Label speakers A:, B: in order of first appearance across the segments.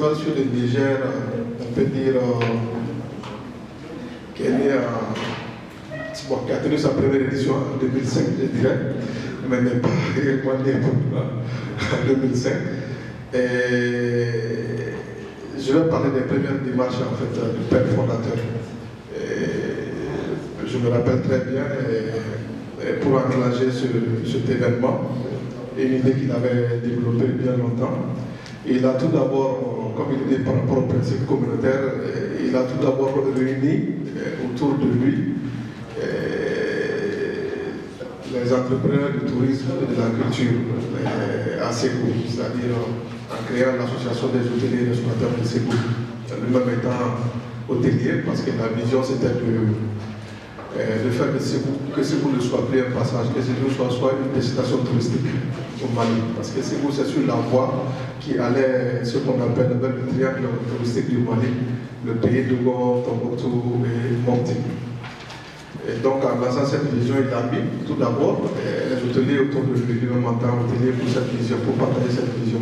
A: festival sur le Niger, on peut dire qu'elle est qui a tenu sa première édition en 2005, je dirais, mais n'est pas réellement née en 2005. Et je vais parler des premières démarches en fait, du père fondateur. Et je me rappelle très bien, et pour enclencher cet événement, une idée qu'il avait développée bien longtemps. Il a tout d'abord, comme il dit par rapport au principe communautaire, il a tout d'abord réuni autour de lui les entrepreneurs du tourisme et de la culture à Ségou, c'est-à-dire en créant l'association des hôteliers et des restaurateurs de Ségou, lui-même étant hôtelier, parce que la vision c'était de faire que Ségou ne soit plus un passage, que Ségou soit une destination touristique au Mali, parce que Ségou c'est sur la voie qui allait ce qu'on appelle le triangle touristique du Mali, le pays de Gao, Tombouctou et Mopti. Et donc, en lançant cette vision, il a mis tout d'abord les hôteliers autour de lui, lui-même en tant qu'hôtelier pour cette vision, pour partager cette vision.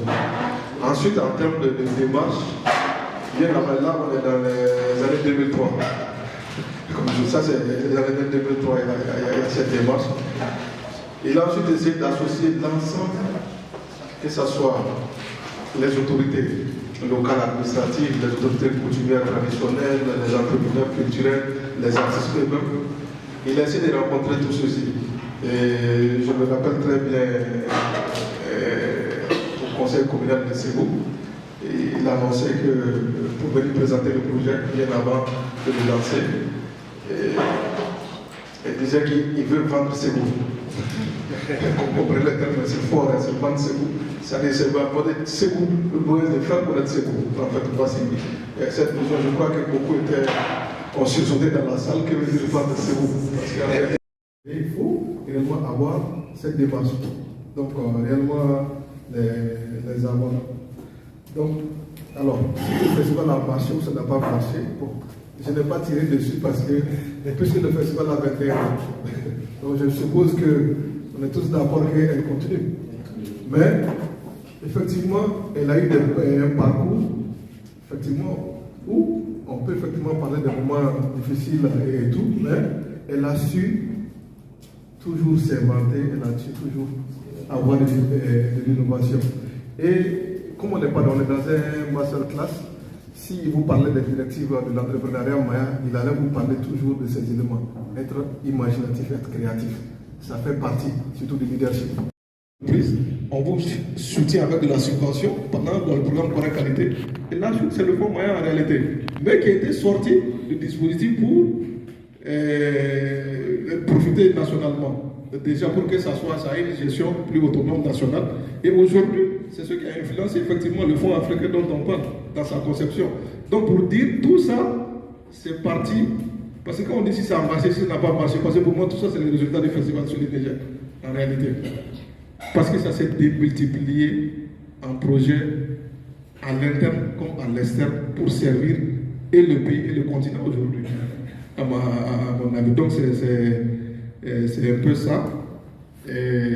A: Ensuite, en termes de démarche, bien là, on est dans les années 2003. Comme ça, c'est les années 2003, il y a cette démarche. Il a ensuite essayé d'associer l'ensemble, que ce soit les autorités locales administratives, les autorités coutumières traditionnelles, les entrepreneurs culturels, les artistes eux-mêmes. Il a essayé de rencontrer tout ceci. Et je me rappelle très bien au conseil communal de Ségou, il a annoncé que pour venir présenter le projet bien avant de le lancer, il disait qu'il veut vendre Ségou. Vous comprenez le terme, c'est fort, c'est vendre Ségou. C'est-à-dire c'est Ségou, le moyen de faire connaître Ségou. En fait, voici. Cette vision, je crois que beaucoup étaient. On sursautait dans la salle que veut dire vendre Ségou. Parce qu'en réalité, il faut réellement avoir cette démarche. Donc, réellement, les avoir. Donc, alors, si le festival a marché ou ça n'a pas marché, bon, je n'ai pas tiré dessus parce que, puisque le festival a 21 ans, donc je suppose qu'on est tous d'accord qu'elle continue. Mais, effectivement, elle a eu un parcours, effectivement, où on peut effectivement parler de moments difficiles et tout, mais elle a su toujours s'inventer, elle a su toujours avoir de l'innovation. Et comme on n'est pas dans un masterclass, si vous parlez des directives de l'entrepreneuriat maya, il allait vous parler toujours de ces éléments. Être imaginatif, être créatif. Ça fait partie surtout du leadership. On vous soutient avec de la subvention pendant le programme Correct Qualité. Et là, c'est le fonds moyen en réalité, mais qui a été sorti du dispositif pour profiter nationalement. Déjà pour que ça ait une gestion plus autonome nationale. Et aujourd'hui, c'est ce qui a influencé effectivement le fonds africain dont on parle dans sa conception. Donc pour dire tout ça, c'est parti. Parce que quand on dit si ça a marché, si ça n'a pas marché, parce que pour moi tout ça c'est le résultat du festival sur les Niger, en réalité. Parce que ça s'est démultiplié en projet à l'interne comme à l'externe pour servir et le pays et le continent aujourd'hui, à mon avis. Donc c'est un peu ça. Et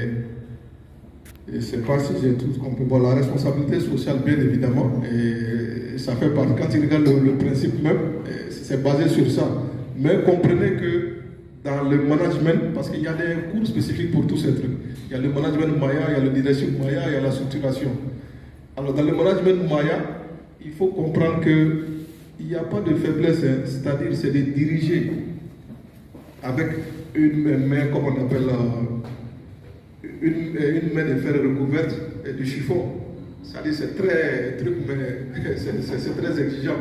A: je ne sais pas si j'ai tout compris. Bon, la responsabilité sociale, bien évidemment, et ça fait partie. Quand il regarde le principe même, c'est basé sur ça. Mais comprenez que dans le management, parce qu'il y a des cours spécifiques pour tous ces trucs. Il y a le management Maya, il y a le leadership Maya, il y a la structuration. Alors dans le management Maya, il faut comprendre qu'il n'y a pas de faiblesse, hein. C'est-à-dire c'est de diriger avec une main, comme on appelle, une main de fer recouverte et du chiffon. C'est-à-dire c'est très exigeant.